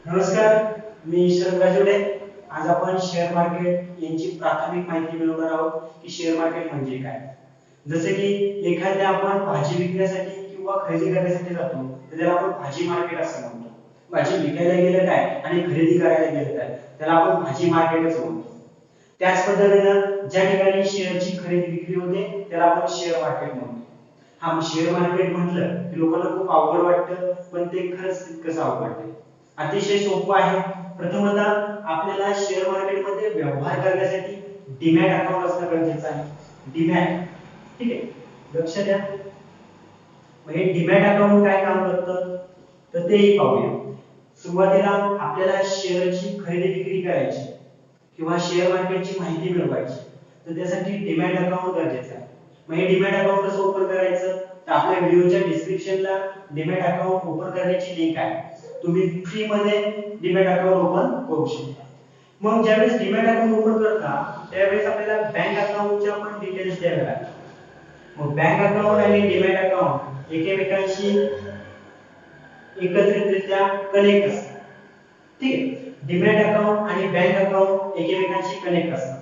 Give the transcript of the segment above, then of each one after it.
नमस्कार, मी शरद राजवडे. आज आपण शेअर मार्केट यांची प्राथमिक माहिती मिळवणार आहोत की शेअर मार्केट म्हणजे काय. जसे की एखाद्या आपण भाजी विकण्यासाठी किंवा खरेदी करण्यासाठी जातो तर त्याला आपण भाजी मार्केट असं म्हणतो. भाजी विकायला गेलं काय आणि खरेदी करायला गेलं काय त्याला आपण भाजी मार्केटच म्हणतो. त्याच पद्धतीनं ज्या ठिकाणी शेअरची खरेदी विक्री होते त्याला आपण शेअर मार्केट म्हणतो. हा शेअर मार्केट म्हटलं की लोकांना खूप अवघड वाटतं, पण ते खरंच तितकंच अवघड आहे. अतिशय सोपं आहे. प्रथमतः आपल्याला शेअर मार्केटमध्ये व्यवहार करण्यासाठी डीमॅट अकाउंट असणं गरजेचं आहे. डीमॅट, ठीक आहे, लक्ष द्या. मग हे डीमॅट अकाउंट काय काम करतं तर तेही पाहूया. सुरुवातीला आपल्याला शेअरची खरेदी विक्री करायची किंवा शेअर मार्केटची माहिती मिळवायची तर त्यासाठी डीमॅट अकाउंट गरजेचं आहे. मग हे डीमॅट अकाउंट कसं ओपन करायचं तर आपल्या व्हिडिओच्या डिस्क्रिप्शनला डीमॅट अकाउंट ओपन करण्याची लिंक आहे. तुम्ही फ्री मध्ये डीमॅट अकाउंट ओपन करू शकता. मग ज्यावेळेस डीमॅट अकाउंट ओपन करता त्यावेळेस आपल्याला बँक अकाउंटच्या पण डिटेल्स द्यावे लागतात. मग बँक अकाउंट आणि डीमॅट अकाउंट एकमेकांशी एकत्रितरित्या कनेक्ट असतात. ठीक आहे, डीमॅट अकाउंट आणि बँक अकाउंट एकमेकांशी कनेक्ट असतात.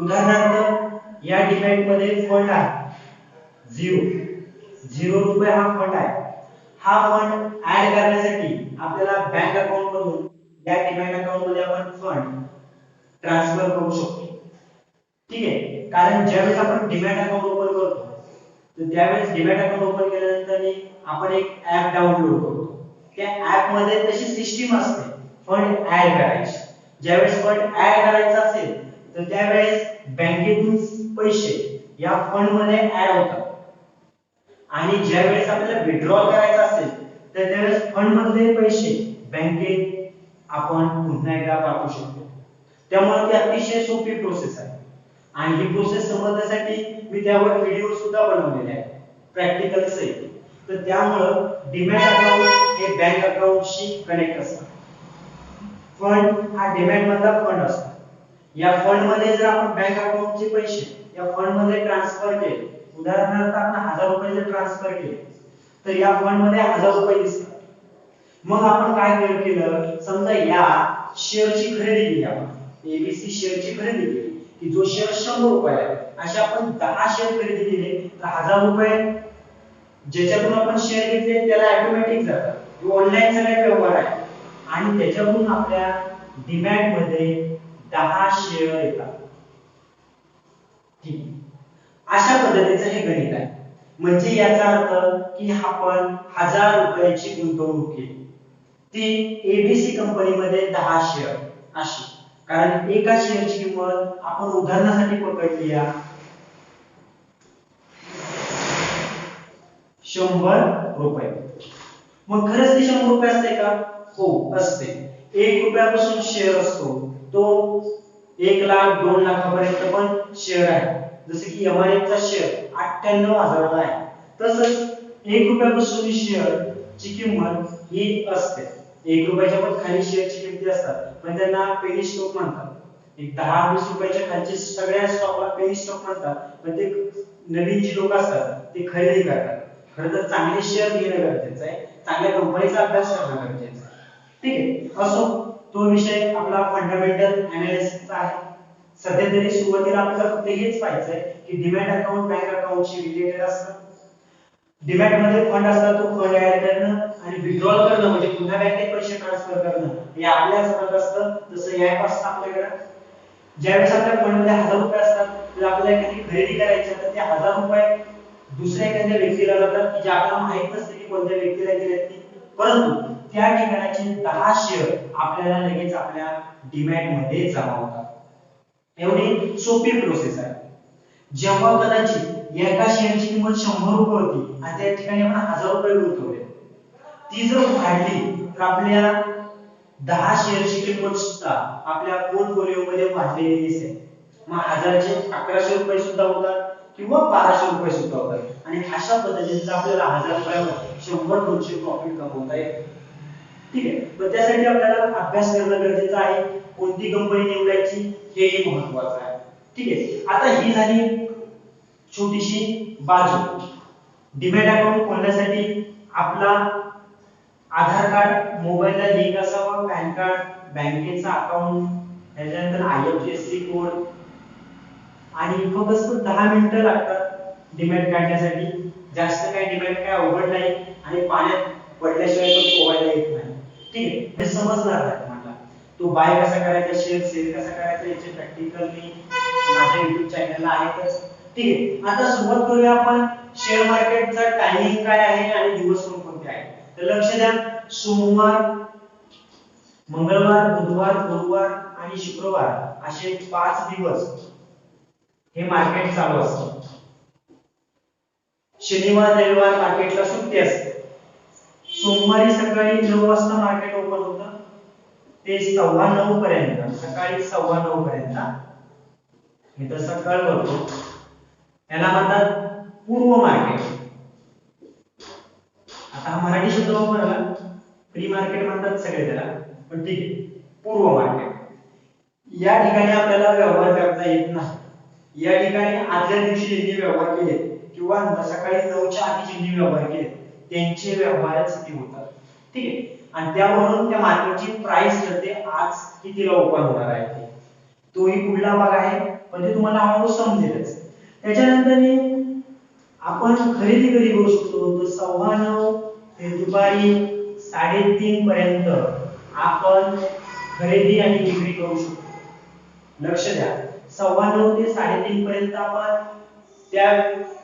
उदाहरणार्थ या डीमॅट मध्ये फंड आहे 0 रुपये हा फंड आहे. हा फंड ऍड करण्यासाठी आपल्याला बँक अकाउंट मधून या डीमॅट अकाउंट मध्ये आपण फंड ट्रान्सफर करू शकतो. ठीक आहे, कारण ज्यावेळेस आपण डीमॅट अकाउंट ओपन करतो तर त्यावेळेस डीमॅट अकाउंट ओपन केल्यानंतर आपण एक ऍप डाउनलोड करतो. त्या ऍप मध्ये तशी सिस्टीम असते फंड ऍड करायची. ज्यावेळेस फंड ऍड करायचा असेल तर त्यावेळेस बँकेतून पैसे या फंड मध्ये ऍड होतात आणि ज्यावेळेस आपल्याला विथड्रॉल करायचा असेल तर त्यावेळेस फंड मधले पैसे बँकेत आपण पुन्हा एकदा टाकू शकतो. त्यामुळे ती अतिशय सोपी प्रोसेस आहे आणि ही प्रोसेस समजण्यासाठी मी त्यावर व्हिडिओ सुद्धा बनवलेले आहेत प्रॅक्टिकल सहित. तर त्यामुळे डीमॅट अकाउंट हे बँक अकाउंटशी कनेक्ट असतात. फंड हा डीमॅट मधला फंड असतो. या फंड मध्ये जर आपण बँक अकाउंटचे पैसे या फंड मध्ये ट्रान्सफर केले, उदाहरणार्थ आपण 1000 रुपये जर ट्रान्सफर केले तर या फंड मध्ये 1000 रुपये दिसतात. मग आपण काय केलं, समजा या शेअरची खरेदी केली, आपण एबीसी शेअरची खरेदी केली की जो शेअर 100 रुपये आहे, अशा आपण 10 शेअर खरेदी केले तर 1000 रुपये ज्याच्यातून आपण शेअर घेतले त्याला ऑटोमॅटिक जातात. ऑनलाईन सगळे व्यवहार आहे आणि त्याच्यातून आपल्या डीमॅट मध्ये 10 शेअर येतात. ठीक, अशा पद्धतीचं हे गणित आहे. म्हणजे याचा अर्थ की आपण 1000 रुपयाची गुंतवणूक केली, ती एबीसी कंपनीमध्ये 10 शेअर अशी. कारण एका शेअरची किंमत आपण उदाहरणासाठी पकडली आहे 100 रुपये. मग खरंच ते 100 रुपये असते का? हो असते. 1 रुपयापासून शेअर असतो तो 1 लाख 2 लाखापर्यंत पण शेअर आहे. जसे की एमआरएफ चा शेअर 98,000 ला आहे. तसंच 1 रुपयापासून शेअर ची किंमत ही असते. 1 रुपयाच्या पण खाली शेअरची किंमती असतात पण त्यांना पेनी स्टॉक म्हणतात. एक 10-20 रुपयाच्या खालचे सगळ्या स्टॉकला पेनी स्टॉक म्हणतात. पण ते नवीन जी लोक असतात ते खरेदी करतात. खरं तर चांगले शेअर घेणं गरजेचं आहे, चांगल्या कंपनीचा अभ्यास करणं गरजेचं आहे. ठीक आहे, असो तो विषय आपला फंडामेंटल अनालिसिसचा आहे. सध्या तरी सुरुवातीला आपल्याला फक्त हेच पाहायचंय की डीमॅट अकाउंट बँक अकाउंटशी रिलेटेड असतं. डीमॅट मध्ये फंड असतात, तो फंड ऍड करणं आणि विथड्रॉल करणं म्हणजे पुन्हा बँकेत पैसे ट्रान्सफर करणं हे आपल्याच हातात असतं. जसं ऍप असतं आपल्याकडे. ज्यावेळेस आपल्या फंड मध्ये 1000 रुपये असतात तर आपल्याला एखादी खरेदी करायची तर ते 1000 रुपये दुसऱ्या एखाद्या व्यक्तीला जातात की जे आपल्याला माहित नसते की कोणत्या व्यक्तीला गेलेत, परंतु त्या ठिकाणाचे 10 शेअर आपल्याला लगेच आपल्या डीमॅट मध्ये जमा होतात. एवढी सोपी प्रोसेस आहे. जेव्हा कदाचित एका शेअरची किंमत 100 रुपये होती आणि त्या ठिकाणी आपण 1000 रुपये गुंतवले, ती जर वाढली तर आपल्या 10 शेअरची किंमत सुद्धा आपल्या पोर्टफोलिओ मध्ये वाढलेली दिसेल. मग 1000 चे 1100 रुपये सुद्धा होतात किंवा 1200 रुपये सुद्धा होतात आणि अशा पद्धतीने आपल्याला 1000 रुपयावर 100-200 प्रॉफिट कमवता येते. ठीक आहे, पण त्यासाठी आपल्याला अभ्यास करणं गरजेचं आहे. कोणती कंपनी निवडायची हेही महत्त्वाचं आहे. ठीक आहे, आता ही झाली छोटीशी बाजू. डीमॅट अकाउंट खोलण्यासाठी आपला आधार कार्ड मोबाईलला लिंक असावा, पॅन कार्ड, बँकेचा अकाउंट, त्याच्यानंतर IFSC कोड आणि फक्त 10 मिनिटं लागतात डीमॅट काढण्यासाठी. जास्त काही डीमॅट काय अवघड नाही आणि पाण्यात पडल्याशिवाय पण पोहायला येत नाही. ठीक आहे, हे समजणार नाही तुम्हाला. तो बाय कसा करायचा, शेअर सेल कसा करायचा याचे प्रॅक्टिकल मी माझ्या YouTube चॅनलला आहेतच. ठीक आहे, आता सुरुवात करूया आपण. शेअर मार्केटचा टायमिंग काय आहे आणि दिवस कोणते आहेत. तर लक्ष द्या, सोमवार, मंगळवार, बुधवार, गुरुवार आणि शुक्रवार असे 5 दिवस हे मार्केट चालू असतं. शनिवार रविवार मार्केटला सुट्टी असते. सोमवारी सकाळी 9 वाजता मार्केट ओपन होतं ते 9:15 पर्यंत, सकाळी 9:15 पर्यंत. इथं सकाळ करतो, याला म्हणतात पूर्व मार्केट. आता हा मराठी शब्द वापरला, प्री मार्केट म्हणतात सगळे त्याला, पण ठीक आहे, पूर्व मार्केट. या ठिकाणी आपल्याला व्यवहार करता येत नाही. या ठिकाणी आदल्या दिवशी ज्यांनी व्यवहार केले किंवा सकाळी 9च्या आधी ज्यांनी व्यवहार केले त्यांचे व्यवहारच किती होतात. ठीक आहे, आणि त्यावरून त्या मार्केटची प्राइस ठरते आज कितीला ओपन होणार आहे ते. तोही पुढला भाग आहे, पण ते तुम्हाला हळूहळू समजेलच. त्याच्यानंतर आपण खरेदी कधी करू शकतो, तर 9:15 ते दुपारी 3:30 पर्यंत आपण खरेदी आणि विक्री करू शकतो. लक्ष द्या, 9:15 ते 3:30 पर्यंत आपण त्या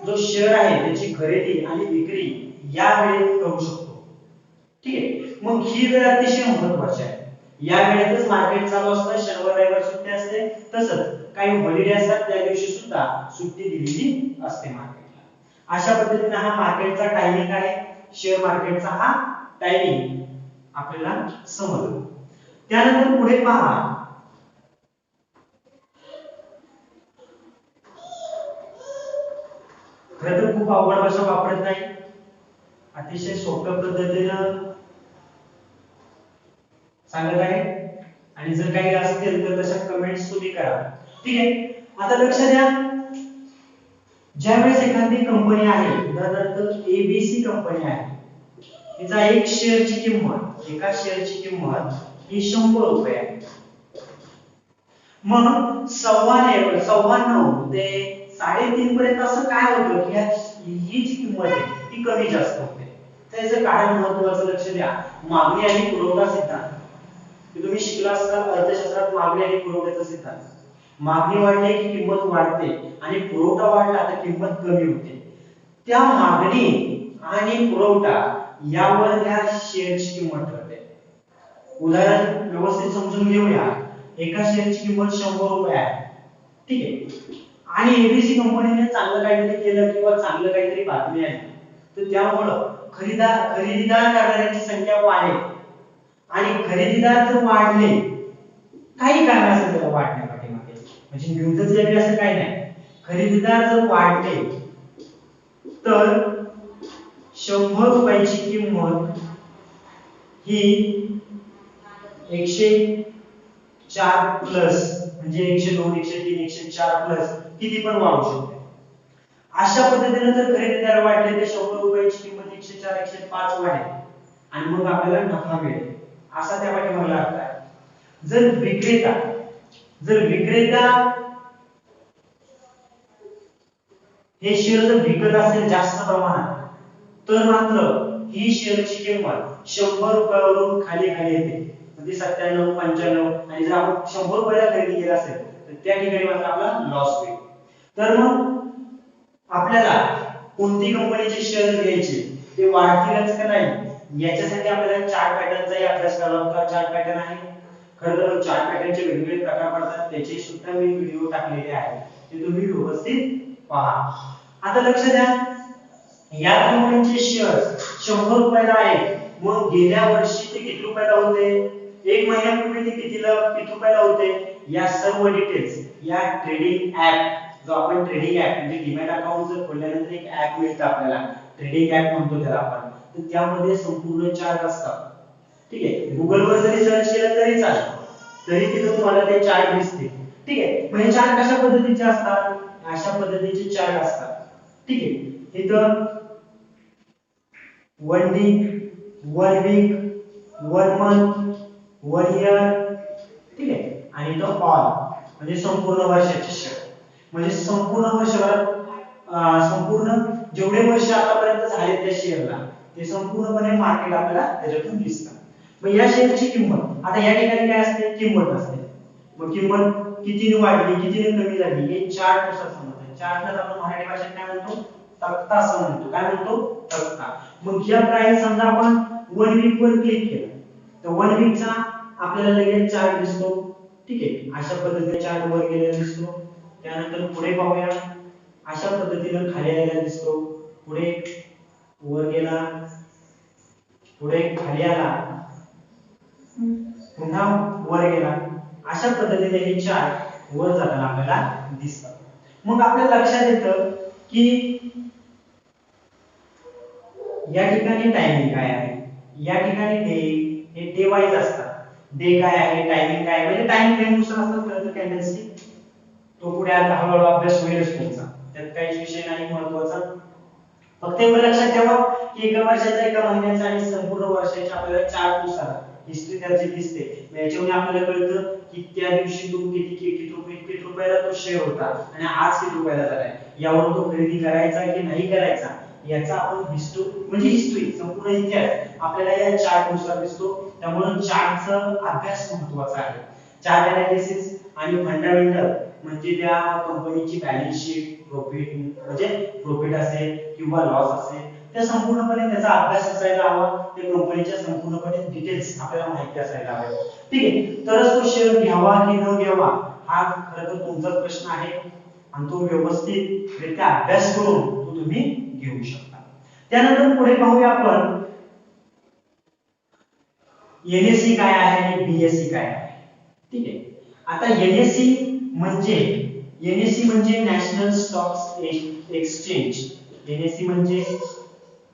जो शेअर आहे त्याची खरेदी आणि विक्री या वेळेत करू शकतो. ठीक आहे, मग ही वेळ अतिशय महत्त्वाची आहे. या वेळेतच मार्केट चालू असतं. शनिवार रविवार सुट्टी असते, तसंच काही हॉलिडे असतात त्या दिवशी सुद्धा सुट्टी दिलेली असते मार्केटला. अशा पद्धतीने हा मार्केटचा टायमिंग आहे. शेअर मार्केटचा हा टायमिंग आपल्याला समजलं. त्यानंतर पुढे पहा, खरं तर खूप अवघड भाषा वापरत नाही, अतिशय सोप्या पद्धतीनं सांगत आहे. आणि जर काही असतील तर तशा कमेंट्स तुम्ही करा. ठीक आहे, आता लक्ष द्या, ज्यावेळेस एखादी कंपनी आहे, उदाहरणार्थ ABC कंपनी आहे, तिचा एक शेअरची किंमत, एका शेअरची किंमत ही 100 रुपये आहे. मग 9:15 ते 3:30 पर्यंत असं काय होतं की ही जी किंमत आहे ती कमी जास्त होते. त्याचं कारण महत्त्वाचं लक्ष द्या, मागणी आणि पुरवठा सिद्धांत. तुम्ही शिकला असाल अर्थशास्त्रात मागणी आणि पुरवठ्याचा सिद्धांत. मागणी वाढली की किंमत वाढते आणि पुरवठा वाढला तर किंमत कमी होते. त्या मागणी आणि पुरवठा यावर ह्या शेअरची किंमत ठरते. उदाहरण व्यवस्थित समजून घेऊया. एका शेअरची किंमत 100 रुपये आहे. ठीक आहे, आणि ABC कंपनीने चांगलं काहीतरी केलं किंवा चांगलं काहीतरी बातमी आली तर त्यामुळं खरेदीदार करणाऱ्यांची संख्या वाढेल. आणि खरेदीदार जर वाढले, काही कारण असेल त्याला वाढण्यासाठी मागे, म्हणजे न्यूजच यावी असं काही नाही, खरेदीदार जर वाढले तर 100 रुपयाची किंमत ही 104 प्लस, म्हणजे 102, 103, 104 प्लस किती पण वाढू शकते. अशा पद्धतीने जर खरेदीदार वाढले तर 100 रुपयाची किंमत 104, 105 वाढेल आणि मग आपल्याला नफा मिळेल, असा त्या पाठीमागला अर्थ आहे. जर विक्रेता हे शेअर जर विकत असेल जास्त प्रमाणात तर मात्र ही शेअरची किंमत 100 रुपयावरून खाली येते, म्हणजे 97, 95. आणि जर आपण 100 रुपयाला खरेदी केली असेल तर त्या ठिकाणी मात्र आपला लॉस होईल. तर मग आपल्याला कोणती कंपनीचे शेअर घ्यायचे, ते वाढतीलच का नाही याच्यासाठी आपल्याला चार्ट पॅटर्नचाही अभ्यास करावा लागतो. चार्ट पॅटर्न आहे, खरं तर चार्ट पॅटर्नचे वेगवेगळे प्रकार पडतात, त्याचे सुद्धा मी व्हिडिओ टाकलेले आहेत, ते तुम्ही व्यवस्थित पहा. आता लक्ष द्या, या कंपनीचे शेअर 100 रुपयाला आहे. मग गेल्या वर्षी ते किती रुपयाला होते, एक महिन्यापूर्वी ते किती रुपयाला होते, या सर्व डिटेल्स या ट्रेडिंग ऍप, जो आपण ट्रेडिंग ऍप म्हणजे डीमॅट अकाउंट जर खोलल्यानंतर एक ऍप मिळतं आपल्याला, ट्रेडिंग ऍप म्हणतो त्याला आपण, तर त्यामध्ये संपूर्ण चार्ट असतात. ठीक आहे, गुगल वर जरी सर्च केलं तरी चालेल, तरी तिथे तुम्हाला ते चार्ट दिसतील. ठीक आहे, म्हणजे चार्ट कशा पद्धतीचे असतात, अशा पद्धतीचे चार्ट असतात. ठीक आहे, इथं 1 वीक, 1 वीक, 1 मंथ, 1 इयर, ठीक आहे, आणि तो ऑल म्हणजे संपूर्ण वर्षाचे शेअर. म्हणजे संपूर्ण वर्षभरात संपूर्ण जेवढे वर्ष आतापर्यंत झाले त्या शेअरला ते संपूर्णपणे मार्केट आपल्याला त्याच्यातून दिसतं. मग या शेअरची किंमत आता या ठिकाणी काय असते, किंमत असते. मग किंमत कितीने वाढली कितीने कमी झाली हे चार्ट नुसार समजतं. चार्टला आपण मराठी भाषेत काय म्हणतो, तक्ता असं म्हणतो. काय म्हणतो, तक्ता. मग या प्राइस समजा आपण 1 वीक वर क्लिक केलं तर 1 वीकचा आपल्याला लगेच चार्ट दिसतो. ठीक आहे, अशा पद्धतीने चार्ट वर गेलेला दिसतो. त्यानंतर पुढे पाहूया, अशा पद्धतीने खाली आलेला दिसतो. पुढे वर गेला, पुढे खाली आला, पुन्हा वर गेला. अशा पद्धतीने हे चार्ट वर जाताना आपल्याला दिसतात. मग आपल्या लक्षात येतं की या ठिकाणी टायमिंग काय आहे, या ठिकाणी डे, हे डे वाईज असतात. डे काय आहे, टायमिंग काय आहे, म्हणजे टाइम फ्रेम नुसार असतात खरं तर कॅन्डल्सची. तो पुढे आता हळूहळू अभ्यास होईलच तुमचा, त्यात काहीच विषय नाही महत्त्वाचा. फक्त एवढं लक्षात ठेवा की एका वर्षाचा, एका महिन्याचा आणि संपूर्ण वर्षाच्या आपल्याला चार्ट नुसार हिस्ट्री त्याची दिसते. याच्यावरून आपल्याला कळतं की त्या दिवशी तो किती रुपयाला तो शेअर होता आणि आज किती रुपयाला झालाय. यावरून तो खरेदी करायचा की नाही करायचा याचा आपण हिस्ट्री संपूर्ण इतिहास आपल्याला या चार्ट नुसार दिसतो. त्यामुळे चार्टचा अभ्यास महत्त्वाचा आहे. चार्ट अनालिसिस आणि फंडामेंटल म्हणजे त्या कंपनीची बॅलन्स शीट, प्रॉफिट असेल किंवा लॉस असेल, त्या संपूर्णपणे त्याचा अभ्यास असायला हवा. त्या कंपनीच्या संपूर्णपणे डिटेल्स आपल्याला माहिती असायला हवे. ठीक आहे, तरच तो शेअर घ्यावा की न घ्यावा हा खरं तर तुमचा प्रश्न आहे आणि तो व्यवस्थितरित्या अभ्यास करून तो तुम्ही घेऊ शकता. त्यानंतर पुढे पाहूया आपण एनएससी काय आहे आणि बीएससी काय आहे. ठीक आहे, आता एनएससी म्हणजे नॅशनल स्टॉक एक्सचेंज. एनएससी म्हणजे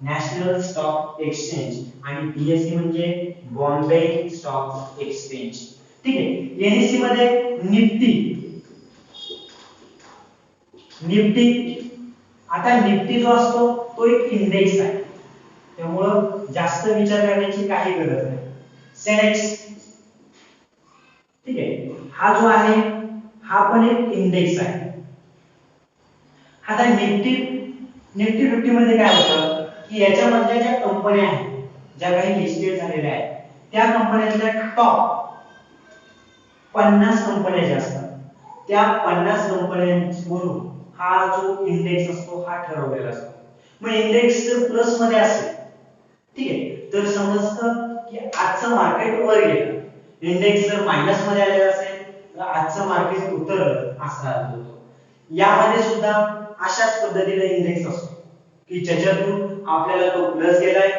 नॅशनल स्टॉक एक्सचेंज आणि बीएससी म्हणजे बॉम्बे स्टॉक एक्सचेंज. ठीक आहे, एनएससी मध्ये निफ्टी आता निफ्टी जो असतो तो एक इंडेक्स आहे, त्यामुळं जास्त विचार करण्याची काही गरज नाही. सेनेक्स, ठीक आहे, हा जो आहे हा पण एक इंडेक्स आहे. आता निफ्टी 50 मध्ये काय होतं की याच्यामधल्या ज्या कंपन्या आहेत, ज्या काही लिस्टेड झालेल्या आहेत, त्या कंपन्यांच्या टॉप 50 कंपन्या ज्या असतात त्या 50 कंपन्यांवरून हा जो इंडेक्स असतो हा ठरवलेला असतो. मग इंडेक्स जर प्लस मध्ये असेल, ठीक आहे, तर समजतं की आजचं मार्केट वर गेलं. इंडेक्स जर मायनस मध्ये आलेला असेल तर आजचं मार्केट उतरलं असा अर्थ होतो. यामध्ये सुद्धा अशाच पद्धतीने इंडेक्स असतो की ज्याच्यातून आपल्याला तो प्लस गेलाय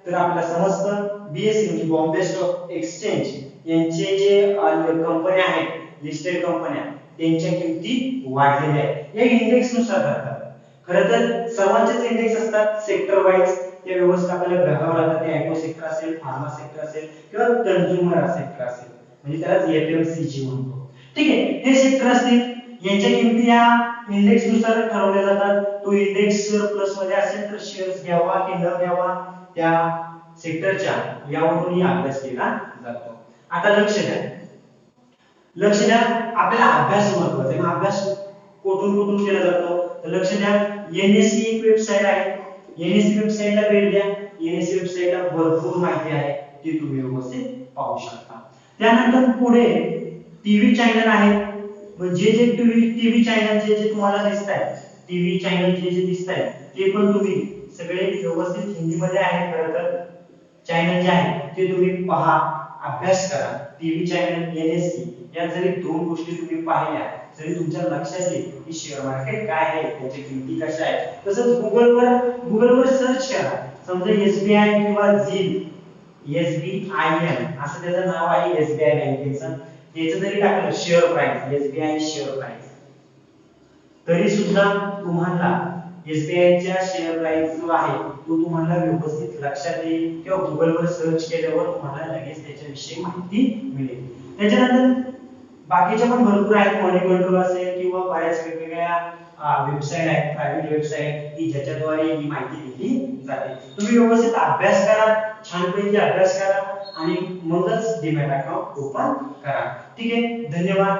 तर आपल्याला समजतं बीएससी म्हणजे बॉम्बे स्टॉक एक्सचेंज यांचे जे कंपन्या आहेत लिस्टेड कंपन्या त्यांच्या किमती वाढलेल्या आहेत. या इंडेक्स नुसार ठरतात. खरं तर सर्वांचेच इंडेक्स असतात सेक्टर वाईज, त्या व्यवस्था आपल्याला बघावं लागतं. ते ॲग्रो सेक्टर असेल, फार्मा सेक्टर असेल किंवा कन्झ्युमर सेक्टर असेल, म्हणजे त्यालाच एफएमसीजी म्हणतो. ठीक आहे, हे सेक्टर असतील यांच्या किमती या इंडेक्स नुसार ठरवल्या जातात. तो इंडेक्स जर प्लस मध्ये असेल तर शेअर्स घ्यावा की न घ्यावा त्या सेक्टरच्या यावरून अभ्यास केला जातो. आता लक्ष द्या आपल्याला अभ्यास महत्त्वाचा आहे. मग अभ्यास कुठून केला जातो तर लक्ष द्या, एनएससी एक वेबसाईट आहे. एनएससी वेबसाईटला भेट द्या. एनएससी वेबसाईटला भरपूर माहिती आहे, ती तुम्ही व्यवस्थित पाहू शकता. त्यानंतर पुढे टीव्ही चॅनल आहेत. म्हणजे जे टीव्ही चॅनल जे तुम्हाला दिसतात, टीव्ही चॅनल जे दिसतात ते पण तुम्ही सगळे व्यवस्थित हिंदी मध्ये आहेत. खरं तर चॅनल जे आहे ते तुम्ही पहा, अभ्यास करा. टीव्ही चॅनल, एनएससी या जरी दोन गोष्टी तुम्ही पाहिल्या तरी तुमच्या लक्षात येईल की शेअर मार्केट काय आहे, त्याच्या किमती कशा आहेत. तसंच गुगलवर सर्च करा. समजा एसबीआय किंवा झील, एसबीआयएन असं त्याचं नाव आहे एसबीआय बँकेचं, त्याचं जरी टाकलं share price, SBI share price, तरी सुद्धा तुम्हाला एसबीआयच्या शेअर प्राइस जो आहे तो तुम्हाला व्यवस्थित लक्षात येईल किंवा गुगलवर सर्च केल्यावर तुम्हाला लगेच त्याच्याविषयी माहिती मिळेल. त्याच्यानंतर बाकीच्या पण भरपूर आहेत, मनी कंट्रोल असेल किंवा बऱ्याच वेगवेगळ्या वेबसाईट आहेत, प्रायव्हेट वेबसाईट की ज्याच्याद्वारे ही माहिती दिली जाते. तुम्ही व्यवस्थित अभ्यास करा, छानपैकी अभ्यास करा आणि मगच डीमॅट अकाउंट ओपन करा. ठीक आहे, धन्यवाद.